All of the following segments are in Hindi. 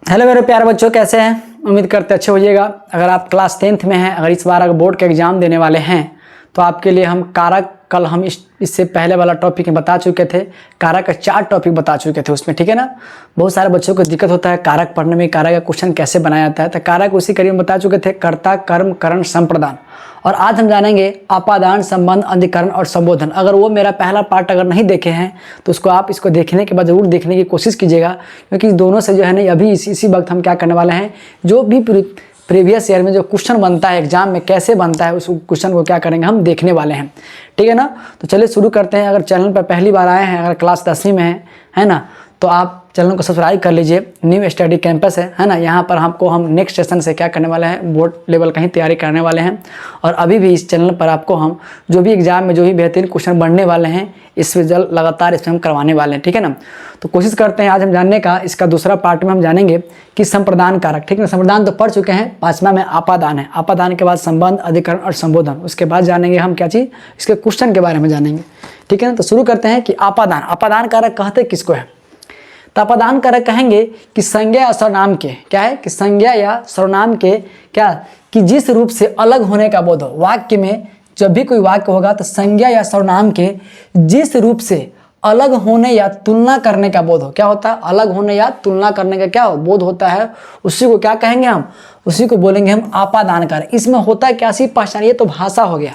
हेलो मेरे प्यारे बच्चों, कैसे हैं? उम्मीद करते अच्छे होइएगा। अगर आप क्लास 10th में हैं, अगर इस बार अगर बोर्ड का एग्ज़ाम देने वाले हैं तो आपके लिए हम कारक, कल हम इससे पहले वाला टॉपिक में बता चुके थे। कारक का 4 टॉपिक बता चुके थे उसमें, ठीक है ना। बहुत सारे बच्चों को दिक्कत होता है कारक पढ़ने में, कारक का क्वेश्चन कैसे बनाया जाता है। तो कारक उसी कड़ी में बता चुके थे, कर्ता, कर्म, करण, संप्रदान। और आज हम जानेंगे अपादान, संबंध, अधिकरण और संबोधन। अगर वो मेरा पहला पार्ट अगर नहीं देखे हैं तो उसको आप इसको देखने के बाद ज़रूर देखने की कोशिश कीजिएगा, क्योंकि दोनों से जो है ना अभी इसी वक्त हम क्या करने वाले हैं, जो भी प्रीवियस ईयर में जो क्वेश्चन बनता है एग्जाम में कैसे बनता है, उस क्वेश्चन को क्या करेंगे हम देखने वाले हैं, ठीक है ना। तो चलिए शुरू करते हैं। अगर चैनल पर पहली बार आए हैं, अगर क्लास 10वीं में है ना, तो आप चैनल को सब्सक्राइब कर लीजिए। न्यू स्टडी कैंपस है ना। यहाँ पर हम नेक्स्ट सेशन से क्या करने वाले हैं, बोर्ड लेवल का ही तैयारी करने वाले हैं। और अभी भी इस चैनल पर आपको हम जो भी एग्जाम में जो भी बेहतरीन क्वेश्चन बनने वाले हैं, इससे जल्द लगातार इसमें हम करवाने वाले हैं, ठीक है ना। तो कोशिश करते हैं आज हम जानने का, इसका दूसरा पार्ट में हम जानेंगे कि संप्रदान कारक, ठीक है ना। संप्रदान तो पढ़ चुके हैं, 5वां में अपादान है। अपादान के बाद संबंध, अधिकरण और संबोधन। उसके बाद जानेंगे हम क्या चीज़, इसके क्वेश्चन के बारे में जानेंगे, ठीक है ना। तो शुरू करते हैं कि अपादान। अपादान कारक कहते किसको है? तो अपादान कारक कहेंगे कि संज्ञा या सर्वनाम के क्या है, कि संज्ञा या सर्वनाम के क्या, कि जिस रूप से अलग होने का बोध हो। वाक्य में जब भी कोई वाक्य होगा तो संज्ञा या सर्वनाम के जिस रूप से अलग होने या तुलना करने का बोध हो। क्या होता है? अलग होने या तुलना करने का क्या हो, बोध होता है, उसी को क्या कहेंगे हम, उसी को बोलेंगे हम अपादान कारक। इसमें होता है क्या, सी पहचान, ये तो भाषा हो गया।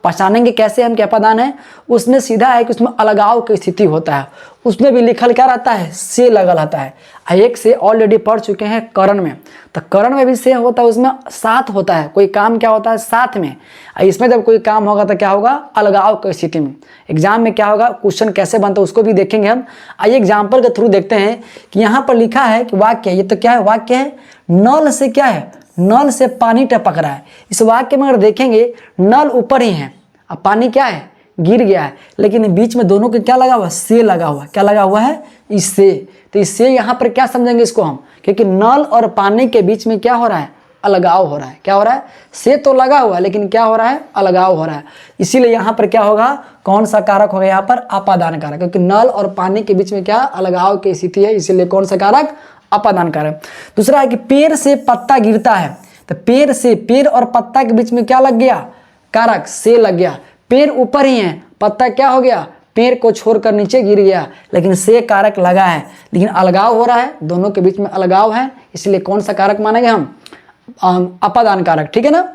पहचानेंगे कैसे हम क्या अपादान है? उसमें सीधा है कि उसमें अलगाव की स्थिति होता है। उसमें भी लिखल क्या रहता है, से लगल रहता है। एक से ऑलरेडी पढ़ चुके हैं करण में, तो करण में भी से होता है, उसमें साथ होता है। कोई काम क्या होता है, साथ में। इसमें जब कोई काम होगा तो क्या होगा, अलगाव की स्थिति में। एग्जाम में क्या होगा, क्वेश्चन कैसे बनता है उसको भी देखेंगे हम। आइए एग्जाम्पल के थ्रू देखते हैं कि यहाँ पर लिखा है कि वाक्य, ये तो क्या है, वाक्य है, नल से क्या है, नल से पानी टपक रहा है। इस वाक्य में अगर देखेंगे नल ऊपर ही है, अब पानी क्या है, गिर गया है, लेकिन बीच में दोनों के क्या लगा हुआ, से लगा हुआ। क्या लगा हुआ है, इससे। तो इससे यहाँ पर क्या समझेंगे इसको हम, क्योंकि नल और पानी के बीच में क्या हो रहा है, अलगाव हो रहा है। क्या हो रहा है, से तो लगा हुआ है, लेकिन क्या हो रहा है, अलगाव हो रहा है। इसीलिए यहाँ पर क्या होगा, कौन सा कारक होगा यहाँ पर, अपादान कारक, क्योंकि नल और पानी के बीच में क्या अलगाव की स्थिति है, इसीलिए कौन सा कारक, अपादान कारक। दूसरा है कि पेड़ से पत्ता गिरता है, तो पेड़ से, पेड़ और पत्ता के बीच में क्या लग गया, कारक से लग गया। पेड़ ऊपर ही है, पत्ता क्या हो गया, पेड़ को छोड़कर नीचे गिर गया, लेकिन से कारक लगा है, लेकिन अलगाव हो रहा है, दोनों के बीच में अलगाव है, इसलिए कौन सा कारक मानेंगे हम, अपादान कारक, ठीक है ना।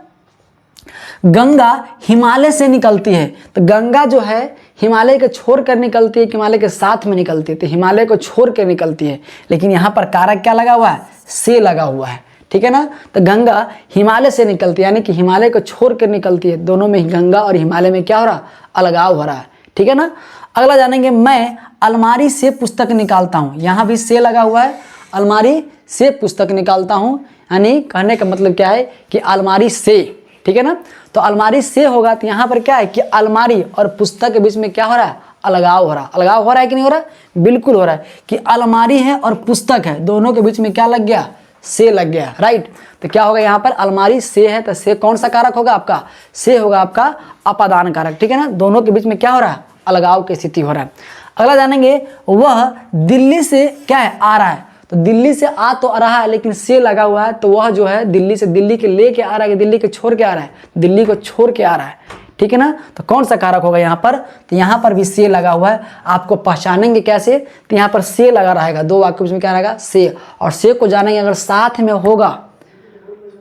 गंगा हिमालय से निकलती है, तो गंगा जो है हिमालय को छोड़ कर निकलती है, हिमालय के साथ में निकलती है, तो हिमालय को छोड़ कर निकलती है, लेकिन यहाँ पर कारक क्या लगा हुआ है, से लगा हुआ है, ठीक है ना। तो गंगा हिमालय से निकलती है, यानी कि हिमालय को छोड़ कर निकलती है। दोनों में गंगा और हिमालय में क्या हो रहा, अलगाव हो रहा है, ठीक है ना। अगला जानेंगे, मैं अलमारी से पुस्तक निकालता हूँ। यहाँ भी से लगा हुआ है, अलमारी से पुस्तक निकालता हूँ, यानी कहने का मतलब क्या है कि अलमारी से, ठीक है ना। तो अलमारी से होगा तो यहाँ पर क्या है कि अलमारी और पुस्तक के बीच में क्या हो रहा है, अलगाव हो रहा है। अलगाव हो रहा है कि नहीं हो रहा, बिल्कुल हो रहा है, कि अलमारी है और पुस्तक है, दोनों के बीच में क्या लग गया, से लग गया, राइट। तो क्या होगा यहाँ पर, अलमारी से है, तो से कौन सा कारक होगा आपका, से होगा आपका अपादान कारक, ठीक है ना। दोनों के बीच में क्या हो रहा है, अलगाव की स्थिति हो रहा है। अगला जानेंगे, वह दिल्ली से क्या है, आ रहा है, तो दिल्ली से आ तो आ रहा है, लेकिन से लगा हुआ है, तो वह जो है दिल्ली से, दिल्ली के लेके आ रहा है, दिल्ली के छोड़ के आ रहा है, दिल्ली को छोड़ के आ रहा है, ठीक है ना। तो कौन सा कारक होगा यहाँ पर, तो यहाँ पर भी से लगा हुआ है। आपको पहचानेंगे कैसे, तो यहाँ पर से लगा रहेगा, दो वाक्य के बीच में क्या रहेगा, से। और से को जानेंगे अगर साथ में होगा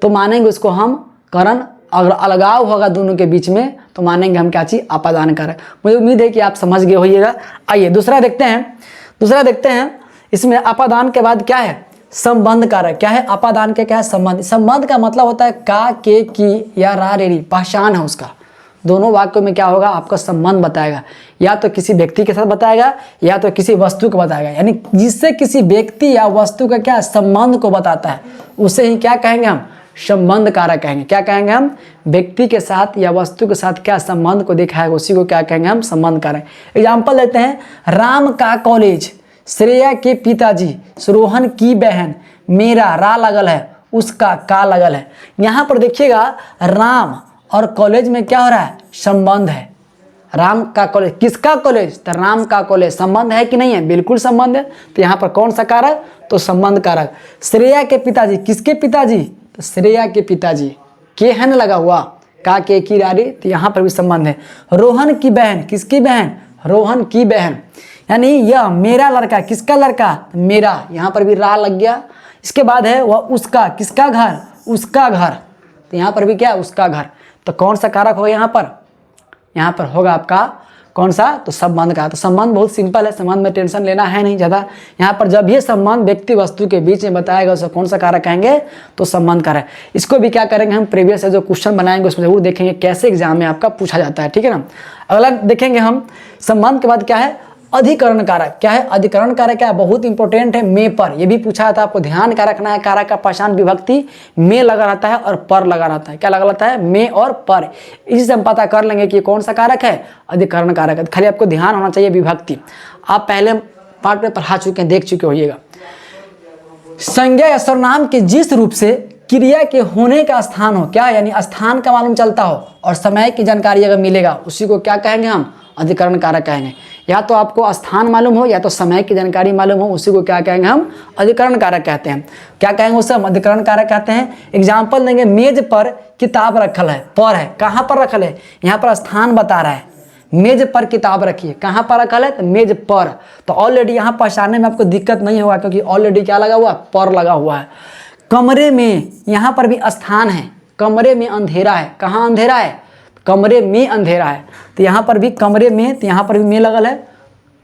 तो मानेंगे उसको हम करण, अगर अलगाव होगा दोनों के बीच में तो मानेंगे हम क्या चीज, अपादान कारक। मुझे उम्मीद है कि आप समझ गए होइएगा। आइए दूसरा देखते हैं। इसमें अपादान के बाद क्या है, संबंध कारक। क्या है, अपादान के क्या है, संबंध। संबंध का मतलब होता है का, के, की या रा, रे, री, पहचान है उसका। दोनों वाक्यों में क्या होगा, आपका संबंध बताएगा, या तो किसी व्यक्ति के साथ बताएगा या तो किसी वस्तु को बताएगा, यानी जिससे किसी व्यक्ति या वस्तु का क्या संबंध को बताता है, उसे ही क्या कहेंगे हम, संबंध कारक कहेंगे। क्या कहेंगे हम, व्यक्ति के साथ या वस्तु के साथ क्या संबंध को दिखाएगा, उसी को क्या कहेंगे हम, संबंध कारक। एग्जाम्पल लेते हैं, राम का कॉलेज, श्रेया के पिताजी, रोहन की बहन, मेरा रा लगल है, उसका का लगल है। यहाँ पर देखिएगा राम और कॉलेज में क्या हो रहा है, संबंध है, राम का कॉलेज, किसका कॉलेज? तो राम का कॉलेज। संबंध है कि नहीं है? बिल्कुल संबंध है। तो यहाँ पर कौन सा कारक? तो संबंध कारक। श्रेया के पिताजी, किसके पिताजी? तो श्रेया के पिताजी। के है ना लगा हुआ, का के की रारी, तो यहाँ पर भी संबंध है। रोहन की बहन, किसकी बहन? रोहन की बहन। यानी यह मेरा लड़का, किसका लड़का? मेरा, यहाँ पर भी रा लग गया। इसके बाद है वह उसका, किसका घर? उसका घर। तो यहाँ पर भी क्या? उसका घर। तो कौन सा कारक होगा यहाँ पर? यहाँ पर होगा आपका कौन सा? तो संबंध का। तो संबंध बहुत सिंपल है, संबंध में टेंशन लेना है नहीं ज़्यादा। यहाँ पर जब ये संबंध व्यक्ति वस्तु के बीच में बताएगा उसे कौन सा कारक कहेंगे? तो संबंध कारक। इसको भी क्या करेंगे हम? प्रीवियस से जो क्वेश्चन बनाएंगे उसमें जरूर देखेंगे कैसे एग्जाम में आपका पूछा जाता है, ठीक है ना। अगला देखेंगे हम, संबंध के बाद क्या है? अधिकरण कारक। क्या है? अधिकरण कारक क्या है? बहुत इंपॉर्टेंट है। में पर, ये भी पूछा था आपको, ध्यान क्या रखना है? कारक का पहचान विभक्ति में लगा रहता है और पर लगा रहता है। क्या लगा रहता है? में और पर। इसी से हम पता कर लेंगे कि कौन सा कारक है? अधिकरण कारक है। खाली आपको ध्यान होना चाहिए विभक्ति। आप पहले पार्ट में पढ़ा चुके हैं, देख चुके होइएगा। संज्ञा या सर्वनाम के जिस रूप से क्रिया के होने का स्थान हो, क्या यानी स्थान का मालूम चलता हो और समय की जानकारी अगर मिलेगा, उसी को क्या कहेंगे हम? अधिकरण कारक कहेंगे। या तो आपको स्थान मालूम हो या तो समय की जानकारी मालूम हो, उसी को क्या कहेंगे हम? अधिकरण कारक कहते हैं। क्या कहेंगे उसे? हम अधिकरण कारक कहते हैं। एग्जाम्पल देंगे, मेज पर किताब रखल है, पर है, कहाँ पर रखल है? यहाँ पर स्थान बता रहा है, मेज पर किताब रखी है, कहाँ पर रखल है? तो मेज पर। तो ऑलरेडी यहाँ पहचानने में आपको दिक्कत नहीं होगा, क्योंकि ऑलरेडी क्या लगा हुआ? पर लगा हुआ है। कमरे में, यहाँ पर भी स्थान है, कमरे में अंधेरा है, कहाँ अंधेरा है? कमरे में अंधेरा है। तो यहाँ पर भी कमरे में, तो यहाँ पर भी में लगल है।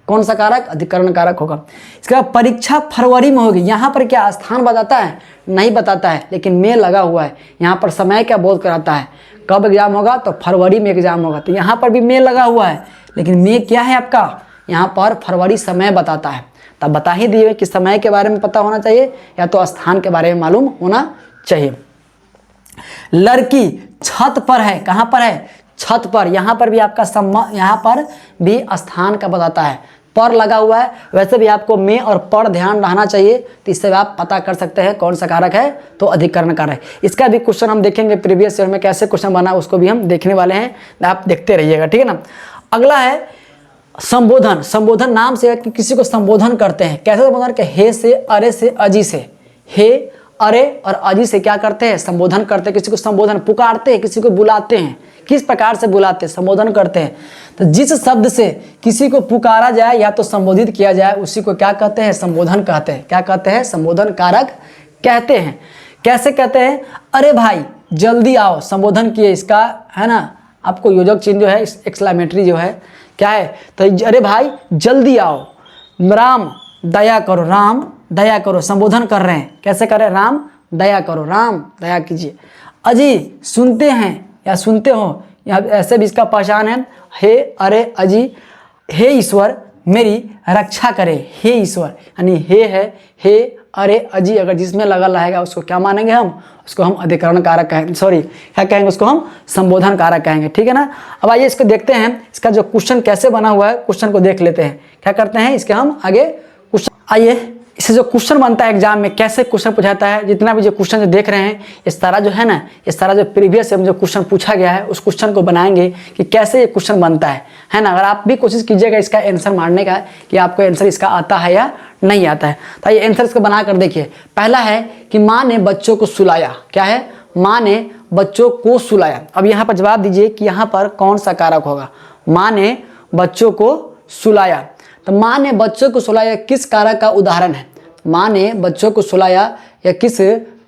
कौन सा कारक? अधिकरण कारक होगा। इसके बाद परीक्षा फरवरी में होगी। यहाँ पर क्या स्थान बताता है? नहीं बताता है, लेकिन में लगा हुआ है। यहाँ पर समय क्या बोध कराता है? कब एग्जाम होगा? तो फरवरी में एग्जाम होगा। तो यहाँ पर भी में लगा हुआ है, लेकिन में क्या है आपका? यहाँ पर फरवरी समय बताता है। तब बता ही दिए कि समय के बारे में पता होना चाहिए या तो स्थान के बारे में मालूम होना चाहिए। लड़की छत पर है, कहाँ पर है? छत पर। यहाँ पर भी आपका संबंध, यहाँ पर भी स्थान का बताता है, पर लगा हुआ है। वैसे भी आपको में और पर ध्यान रहना चाहिए, तो इससे आप पता कर सकते हैं कौन सा कारक है? तो अधिकरण कारक। इसका भी क्वेश्चन हम देखेंगे प्रीवियस ईयर में कैसे क्वेश्चन बना, उसको भी हम देखने वाले हैं, आप देखते रहिएगा, ठीक है ना। अगला है संबोधन। संबोधन नाम से किसी को संबोधन करते हैं। कैसे संबोधन? के हे से, अरे से, अजी से। हे, अरे और अजी से क्या करते हैं? संबोधन करते हैं। किसी को संबोधन, पुकारते हैं, किसी को बुलाते हैं। किस प्रकार से बुलाते हैं? संबोधन करते हैं। तो जिस शब्द से किसी को पुकारा जाए या तो संबोधित किया जाए, उसी को क्या कहते हैं? संबोधन कहते हैं। क्या कहते हैं? संबोधन कारक कहते हैं। कैसे कहते हैं? अरे भाई जल्दी आओ, संबोधन किए, इसका है ना आपको योजक चिन्ह जो है, एक्सक्लेमेटरी जो है क्या है? तो अरे भाई जल्दी आओ। राम दया करो, राम दया करो, संबोधन कर रहे हैं। कैसे कर रहे हैं? राम दया करो, राम दया कीजिए। अजी सुनते हैं या सुनते हो, या ऐसे भी इसका पहचान है। हे, अरे, अजी। हे ईश्वर मेरी रक्षा करे, हे ईश्वर, यानी हे है, हे, अरे, अजी अगर जिसमें लगा रहेगा उसको क्या मानेंगे हम? उसको हम अधिकरण कारक कहेंगे, सॉरी क्या कहेंगे? उसको हम संबोधन कारक कहेंगे, ठीक है ना। अब आइए इसको देखते हैं, इसका जो क्वेश्चन कैसे बना हुआ है, क्वेश्चन को देख लेते हैं। क्या करते हैं इसके हम आगे क्वेश्चन, आइए इससे जो क्वेश्चन बनता है एग्जाम में, कैसे क्वेश्चन पूछाता है। जितना भी जो क्वेश्चन जो देख रहे हैं, ये सारा जो है ना, ये सारा जो प्रीवियस जो क्वेश्चन पूछा गया है, उस क्वेश्चन को बनाएंगे कि कैसे ये क्वेश्चन बनता है ना। अगर आप भी कोशिश कीजिएगा इसका आंसर मारने का, कि आपको आंसर इसका आता है या नहीं आता है। तो ये आंसर इसको बना कर देखिए। पहला है कि माँ ने बच्चों को सुलाया। क्या है? माँ ने बच्चों को सुलाया। अब यहाँ पर जवाब दीजिए कि यहाँ पर कौन सा कारक होगा? माँ ने बच्चों को सुलाया। तो माँ ने बच्चों को सुलाया किस कारक का उदाहरण है? माँ ने बच्चों को सुलाया या किस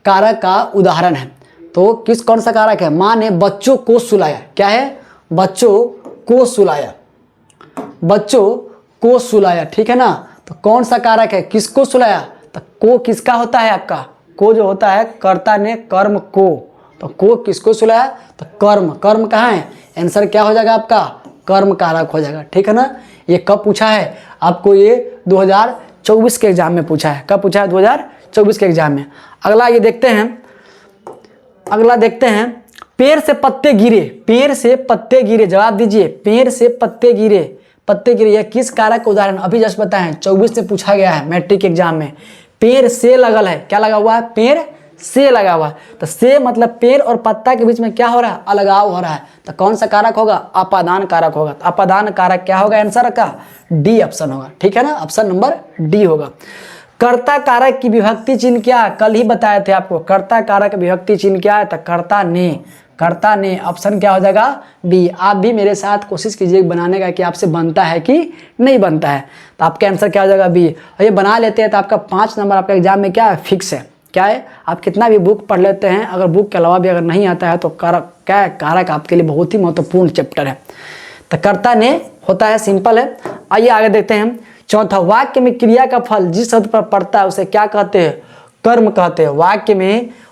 कारक का उदाहरण है? तो किस कौन सा कारक है? माँ ने बच्चों को सुलाया। क्या है? बच्चों को सुलाया, बच्चों को सुलाया, ठीक है ना। तो कौन सा कारक है? किसको सुलाया? तो को किसका होता है आपका? को जो होता है कर्ता ने कर्म को, तो को किसको सुलाया? तो कर्म, कर्म कहाँ है? आंसर क्या हो जाएगा आपका? कर्म कारक हो जाएगा, ठीक है ना। ये कब पूछा है आपको? ये 2024 के एग्जाम में पूछा है। कब पूछा है? 2024 के एग्जाम में। अगला ये देखते हैं, अगला देखते हैं, पेड़ से पत्ते गिरे। पेड़ से पत्ते गिरे, जवाब दीजिए। पेड़ से पत्ते गिरे, पत्ते गिरे, यह किस कारक का उदाहरण? अभी जस्ट बताएं, 24 से पूछा गया है मैट्रिक एग्जाम में। पेड़ से लगल है, क्या लगा हुआ है? पेड़ से लगा हुआ है, तो से मतलब पेड़ और पत्ता के बीच में क्या हो रहा है, अलगाव हो रहा है, तो कौन सा कारक होगा, अपादान कारक होगा। तो अपादान कारक क्या होगा आंसर का, डी ऑप्शन होगा, ठीक है ना, ऑप्शन नंबर डी होगा। कर्ता कारक की विभक्ति चिन्ह क्या, कल ही बताए थे आपको, कर्ता कारक विभक्ति चिन्ह क्या है, तो कर्ता ने, कर्ता ने, ऑप्शन क्या हो जाएगा बी। आप भी मेरे साथ कोशिश कीजिए बनाने का कि आपसे बनता है कि नहीं बनता है, तो आपका आंसर क्या हो जाएगा बी। और ये बना लेते हैं तो आपका 5 नंबर आपका एग्जाम में क्या है, फिक्स है। क्या है, आप कितना भी बुक पढ़ लेते हैं, अगर बुक के अलावा भी अगर नहीं आता है तो कारक क्या है, कारक आपके लिए बहुत ही महत्वपूर्ण चैप्टर है। तो कर्ता ने होता है, सिंपल है। आइए आगे देखते हैं। चौथा, वाक्य में क्रिया का फल जिस शब्द पर पड़ता है उसे क्या कहते हैं, कर्म कहते हैं।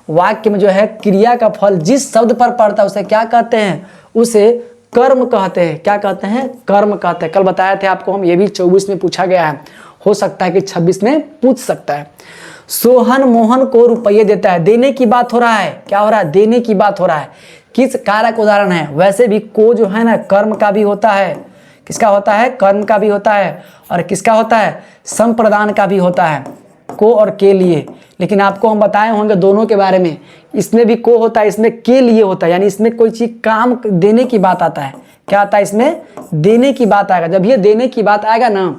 वाक्य में जो है क्रिया का फल जिस शब्द पर पड़ता है उसे क्या कहते हैं, उसे कर्म कहते हैं। क्या कहते हैं, कर्म कहते हैं। कल बताए थे आपको हम, ये भी 24 में पूछा गया है, हो सकता है कि 26 में पूछ सकता है। सोहन मोहन को रुपये देता है, देने की बात हो रहा है, क्या हो रहा है, देने की बात हो रहा है। किस कारक उदाहरण है, वैसे भी को जो है ना कर्म का भी होता है, किसका होता है, कर्म का भी होता है, और किसका होता है, संप्रदान का भी होता है, को और के लिए। लेकिन आपको हम बताए होंगे दोनों के बारे में, इसमें भी को होता है, इसमें के लिए होता है, यानी इसमें कोई चीज काम देने की बात आता है। क्या आता है, इसमें देने की बात आएगा। जब ये देने की बात आएगा ना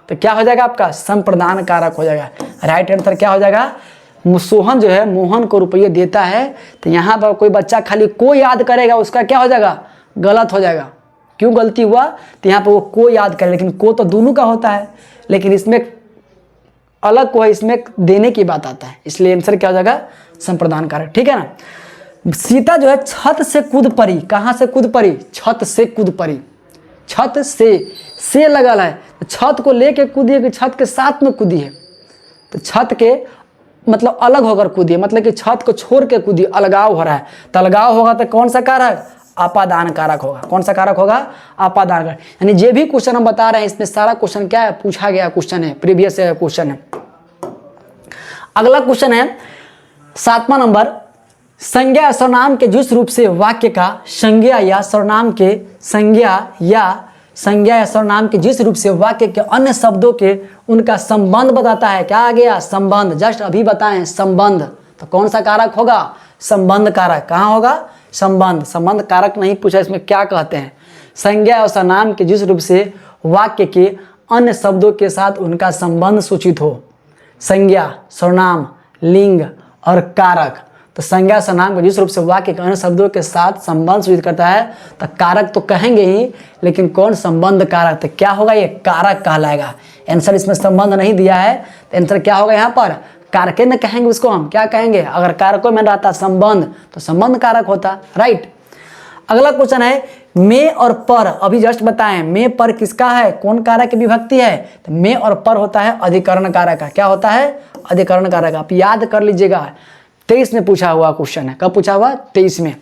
तो क्या हो जाएगा आपका, संप्रदान कारक हो जाएगा। राइट आंसर क्या हो जाएगा, सोहन जो है मोहन को रुपये देता है, तो यहाँ पर कोई बच्चा खाली को याद करेगा, उसका क्या हो जाएगा, गलत हो जाएगा। क्यों गलती हुआ, तो यहाँ पर वो को याद करे, लेकिन को तो दोनों का होता है, लेकिन इसमें अलग को है, इसमें देने की बात आता है, इसलिए आंसर क्या हो जाएगा, संप्रदान कारक, ठीक है ना। सीता जो है छत से कूद पड़ी, कहाँ से कूद पड़ी, छत से कूद पड़ी। छत से लगल है, तो छत को लेके कूदी है कि छत के साथ में कूदी है, तो छत के मतलब अलग होकर कूदी है, मतलब कि छत को छोड़ के कूदी, अलगाव हो रहा है। तो अलगाव होगा तो कौन सा कारक, अपादान कारक होगा। कौन सा कारक होगा, अपादान कारक। यानी जे भी क्वेश्चन हम बता रहे हैं इसमें सारा क्वेश्चन क्या है, पूछा गया क्वेश्चन है, प्रीवियस क्वेश्चन है। अगला क्वेश्चन है 7वां नंबर, संज्ञा या सर्वनाम के जिस रूप से वाक्य का संज्ञा या सर्वनाम के सर्वनाम के जिस रूप से वाक्य के अन्य शब्दों के उनका संबंध बताता है। क्या आ गया, संबंध, जस्ट अभी बताएं संबंध, तो कौन सा कारक होगा, संबंध कारक। कहाँ होगा, संबंध, संबंध कारक नहीं पूछा, इसमें क्या कहते हैं, संज्ञा और सर्वनाम के जिस रूप से वाक्य के अन्य शब्दों के साथ उनका संबंध सूचित हो। संज्ञा, सर्वनाम, लिंग और कारक। तो संज्ञा सर्वनाम को जिस रूप से वाक्य के अन्य शब्दों के साथ संबंध सूचित करता है, तो कारक तो कहेंगे ही, लेकिन कौन, संबंध कारक। तो क्या होगा, ये कारक कहलाएगा। आंसर इसमें संबंध नहीं दिया है, तो आंसर क्या होगा यहाँ पर, कारके न कहेंगे उसको, हम क्या कहेंगे, अगर कारकों में रहता संबंध तो संबंध कारक होता। राइट। अगला क्वेश्चन है, में और पर, अभी जस्ट बताएं में पर किसका है, कौन कारक की विभक्ति है, तो में और पर होता है अधिकरण कारक का। क्या होता है, अधिकरण कारक। आप याद कर लीजिएगा, 23 में पूछा हुआ क्वेश्चन है। कब पूछा हुआ, 23 में।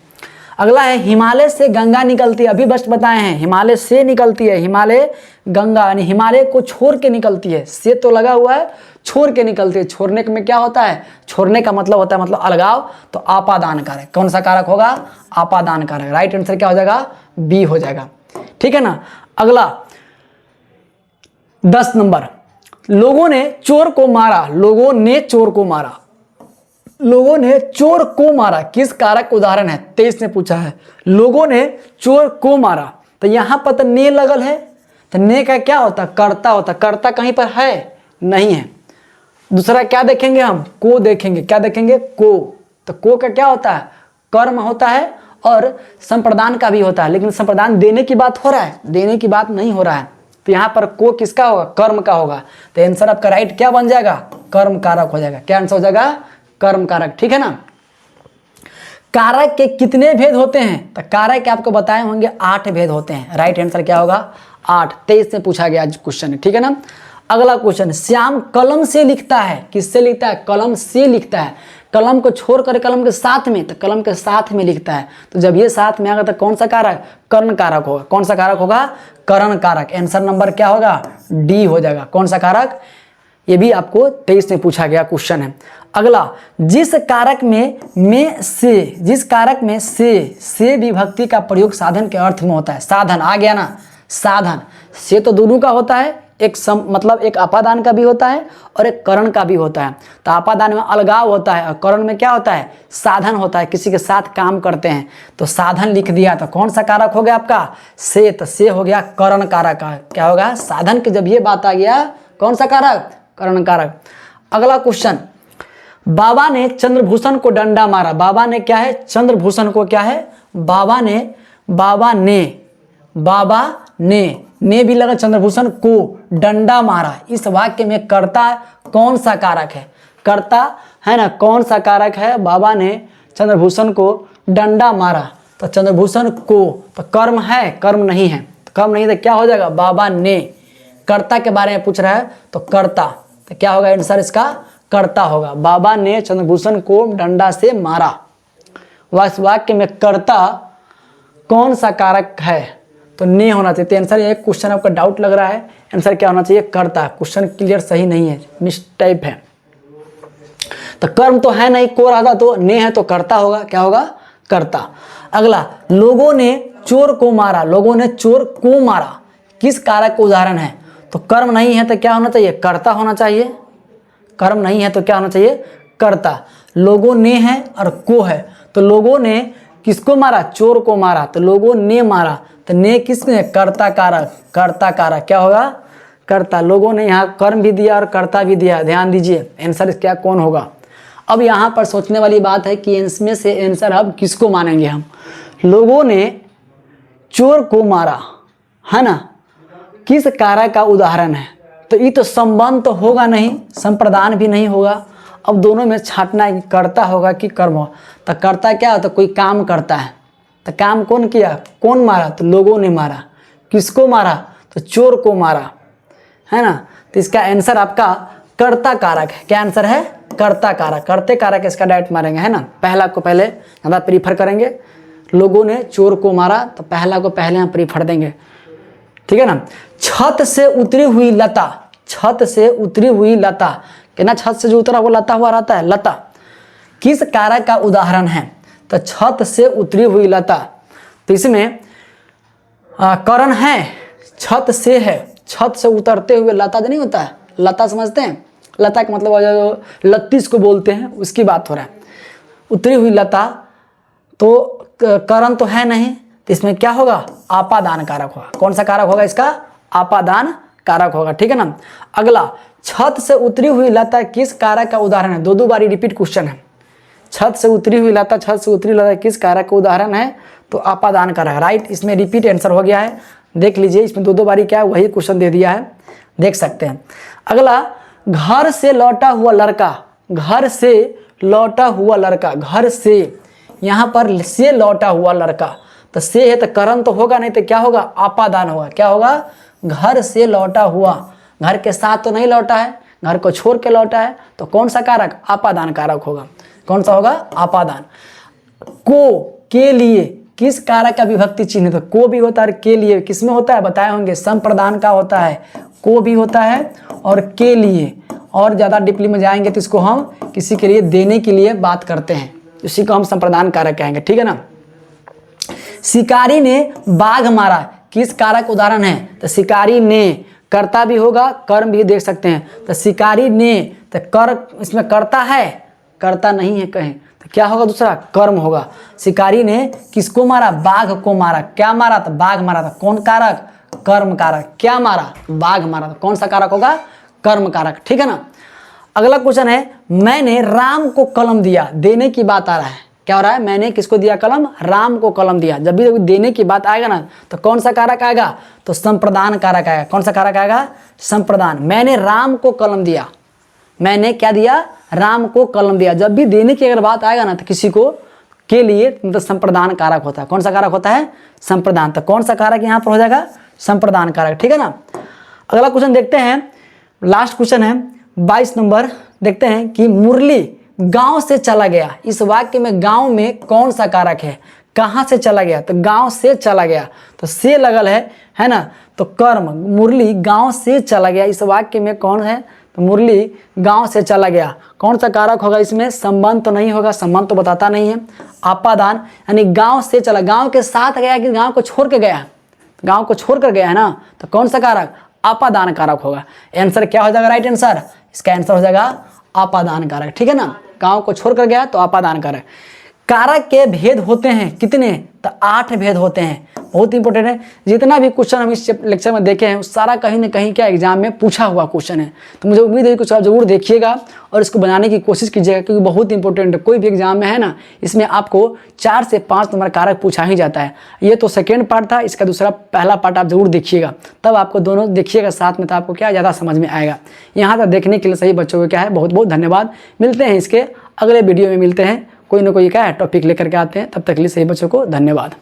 अगला है, हिमालय से गंगा निकलती है, अभी बस्ट बताए हैं, हिमालय से निकलती है, हिमालय गंगा, यानी हिमालय को छोड़ के निकलती है, से तो लगा हुआ है, छोड़ के निकलती है। छोड़ने में क्या होता है, छोड़ने का मतलब होता है मतलब अलगाव, तो आपादान कारक। कौन सा कारक होगा, आपादान कारक। राइट आंसर क्या हो जाएगा, बी हो जाएगा, ठीक है ना। अगला 10 नंबर, लोगों ने चोर को मारा, लोगों ने चोर को मारा, लोगों ने चोर को मारा, किस कारक उदाहरण है, 23 ने पूछा है, लोगों ने चोर को मारा। तो यहां पर तो ने लगल है, तो ने का क्या होता, कर्ता होता, कर्ता कहीं पर है नहीं है। दूसरा क्या देखेंगे हम, को देखेंगे, क्या देखेंगे, को। तो को का क्या होता है, कर्म होता है और संप्रदान का भी होता है, लेकिन संप्रदान देने की बात हो रहा है, देने की बात नहीं हो रहा है। तो यहाँ पर को किसका होगा, कर्म का होगा। तो आंसर आपका राइट क्या बन जाएगा, कर्म कारक हो जाएगा। क्या आंसर हो जाएगा, कर्म कारक, ठीक है ना। कारक के कितने भेद होते हैं, तो कारक के आपको बताए होंगे 8 भेद होते हैं। राइट आंसर क्या होगा, 8। 23 में पूछा गया क्वेश्चन है, ठीक है ना। अगला क्वेश्चन, श्याम कलम से लिखता है, किससे लिखता है, कलम से लिखता है। कलम को छोड़कर कलम के साथ में, तो कलम के साथ में लिखता है। तो जब ये साथ में आएगा तो कौन सा कारक, कर्ण कारक होगा। कौन सा कारक होगा, कर्ण कारक। आंसर नंबर क्या होगा, डी हो जाएगा। कौन सा कारक, ये भी आपको 23 में पूछा गया क्वेश्चन है। अगला, जिस कारक में से, जिस कारक में से विभक्ति का प्रयोग साधन के अर्थ में होता है। साधन आ गया ना, साधन से तो दोनों का होता है, मतलब एक अपादान का भी होता है और एक करण का भी होता है। तो अपादान में अलगाव होता है और करण में क्या होता है, साधन होता है, किसी के साथ काम करते हैं। तो साधन लिख दिया तो कौन सा कारक हो गया आपका, से। तो से हो गया करण कारक का, क्या होगा, साधन की जब ये बात आ गया कौन सा कारक, करण कारक। अगला क्वेश्चन, बाबा ने चंद्रभूषण को डंडा मारा। बाबा ने क्या है, चंद्रभूषण को क्या है, बाबा ने भी लगा, चंद्रभूषण को डंडा मारा। इस वाक्य में कर्ता कौन सा कारक है, कर्ता है ना, कौन सा कारक है, बाबा ने चंद्रभूषण को डंडा मारा। तो चंद्रभूषण को, तो कर्म है, कर्म नहीं है, तो कर्म नहीं तो क्या हो जाएगा, बाबा ने। कर्ता के बारे में पूछ रहा है तो कर्ता, तो क्या होगा आंसर इसका, कर्ता होगा। बाबा ने चंद्रभूषण को डंडा से मारा। इस वाक्य में कर्ता कौन सा कारक है, तो ने होना चाहिए। तो आंसर, एक क्वेश्चन आपका डाउट लग रहा है, आंसर क्या होना चाहिए, कर्ता। क्वेश्चन क्लियर सही नहीं है, मिसटाइप है। तो कर्म तो है नहीं, को रहा तो ने है तो कर्ता होगा, क्या होगा, कर्ता। अगला, लोगों ने चोर को मारा। लोगों ने चोर को मारा, किस कारक का उदाहरण है, तो कर्म नहीं है तो क्या होना चाहिए, कर्ता होना चाहिए। कर्म नहीं है तो क्या होना चाहिए, कर्ता। लोगों ने है और को है, तो लोगों ने किसको मारा, चोर को मारा, तो लोगों ने मारा, तो ने किसने, कर्ता कारक, कर्ता कारक क्या होगा, कर्ता। लोगों ने यहाँ कर्म भी दिया और कर्ता भी दिया, ध्यान दीजिए आंसर क्या कौन होगा। अब यहाँ पर सोचने वाली बात है कि इसमें से आंसर अब किसको मानेंगे हम। लोगों ने चोर को मारा है ना, किस कारक का उदाहरण है, तो ये तो संबंध तो होगा नहीं, संप्रदान भी नहीं होगा। अब दोनों में छांटना है कि कर्ता होगा कि कर्म होगा। तो कर्ता क्या होता है, कोई काम करता है, तो काम कौन किया, कौन मारा, तो लोगों ने मारा। किसको मारा, तो चोर को मारा, है ना। तो इसका आंसर आपका कर्ता कारक है। क्या आंसर है, कर्ता कारक, कर्ते कारक इसका डायरेक्ट मारेंगे, है ना। पहला को पहले ज़्यादा प्रीफर करेंगे, लोगों ने चोर को मारा तो पहला को पहले हम प्रीफर देंगे, ठीक है ना। छत से उतरी हुई लता, छत से उतरी हुई लता, कहना छत से जो उतरा वो लता हुआ रहता है, लता किस कारक का उदाहरण है, तो छत से उतरी हुई लता। तो इसमें करण है, छत से है, छत से उतरते हुए लता जो नहीं होता है, लता समझते हैं, लता का मतलब जो लत्तीस को बोलते हैं उसकी बात हो रहा है। उतरी हुई लता, तो करण तो है नहीं, तो इसमें क्या होगा, आपादान कारक होगा। कौन सा कारक होगा इसका, आपादान कारक होगा, ठीक है ना। अगला, छत से उतरी हुई लता किस कारक का उदाहरण है। दो बारी रिपीट क्वेश्चन है, छत से उतरी हुई लता, छत से उतरी लता किस कारक का उदाहरण है, तो आपादान कारक, राइट। इसमें रिपीट आंसर हो गया है, देख लीजिए इसमें दो बारी क्या है, वही क्वेश्चन दे दिया है, देख सकते हैं। अगला, घर से लौटा हुआ लड़का, घर से लौटा हुआ लड़का, घर से, यहाँ पर से लौटा हुआ लड़का, तो से है तो करण तो होगा नहीं, तो क्या होगा, आपादान होगा। क्या होगा, घर से लौटा हुआ, घर के साथ तो नहीं लौटा है, घर को छोड़ के लौटा है, तो कौन सा कारक, आपादान कारक होगा। कौन सा होगा, आपादान। को, के लिए, किस कारक का विभक्ति चिन्ह, तो को भी होता है, के लिए किसमें होता है, बताए होंगे, संप्रदान का होता है, को भी होता है और के लिए। और ज़्यादा डीपली में जाएंगे तो इसको हम किसी के लिए देने के लिए बात करते हैं, इसी को हम संप्रदान कारक कहेंगे, ठीक है ना। शिकारी ने बाघ मारा, किस कारक उदाहरण है, तो शिकारी ने, कर्ता भी होगा, कर्म भी देख सकते हैं। तो शिकारी ने, तो कर, इसमें कर्ता है, कर्ता नहीं है कहीं, तो क्या होगा दूसरा, कर्म होगा। शिकारी ने किसको मारा, बाघ को मारा। क्या मारा, तो बाघ मारा था, कौन कारक, कर्म कारक। क्या मारा, बाघ मारा, तो कौन सा कारक होगा, कर्म कारक, ठीक है ना। अगला क्वेश्चन है, मैंने राम को कलम दिया, देने की बात आ रहा है, क्या हो रहा है, मैंने किसको दिया कलम, राम को कलम दिया। जब भी देने की बात आएगा ना, तो कौन सा कारक आएगा, तो संप्रदान कारक आएगा। कौन सा कारक आएगा, संप्रदान। मैंने राम को कलम दिया, मैंने क्या दिया, राम को कलम दिया। जब भी देने की अगर बात आएगा ना, तो किसी को के लिए मतलब संप्रदान कारक होता है। कौन सा कारक होता है, संप्रदान। तो कौन सा कारक यहाँ पर हो जाएगा, संप्रदान कारक, ठीक है ना। अगला क्वेश्चन देखते हैं, लास्ट क्वेश्चन है 22 नंबर, देखते हैं कि मुरली गांव से चला गया। इस वाक्य में गांव में कौन सा कारक है, कहां से चला गया, तो गांव से चला गया, तो से लगल है ना, तो कर्म। मुरली गांव से चला गया, इस वाक्य में कौन है, तो मुरली गांव से चला गया। कौन सा कारक होगा इसमें, संबंध तो नहीं होगा, संबंध तो बताता नहीं है। आपादान, यानी गांव से चला, गांव के साथ गया कि गांव को छोड़ के गया, गांव को छोड़ कर गया है ना, तो कौन सा कारक, अपादान कारक होगा। आंसर क्या हो जाएगा? राइट आंसर इसका आंसर हो जाएगा अपादान कारक। ठीक है ना, गांव को छोड़कर गया तो अपादान कारक। कारक के भेद होते हैं कितने? तो 8 भेद होते हैं। बहुत इंपॉर्टेंट है। जितना भी क्वेश्चन हम इस लेक्चर में देखे हैं सारा कहीं ना कहीं क्या एग्जाम में पूछा हुआ क्वेश्चन है। तो मुझे उम्मीद है कि कुछ आप जरूर देखिएगा और इसको बनाने की कोशिश कीजिएगा, क्योंकि बहुत इंपॉर्टेंट है। कोई भी एग्जाम में है ना, इसमें आपको 4 से 5 नंबर कारक पूछा ही जाता है। ये तो सेकेंड पार्ट था, इसका दूसरा पहला पार्ट आप जरूर देखिएगा, तब आपको दोनों देखिएगा साथ में, तो आपको क्या ज़्यादा समझ में आएगा। यहाँ तक देखने के लिए सही बच्चों को क्या है, बहुत बहुत धन्यवाद। मिलते हैं इसके अगले वीडियो में, मिलते हैं, कोई ना कोई क्या है टॉपिक लेकर के आते हैं। तब तक के लिए सही बच्चों को धन्यवाद।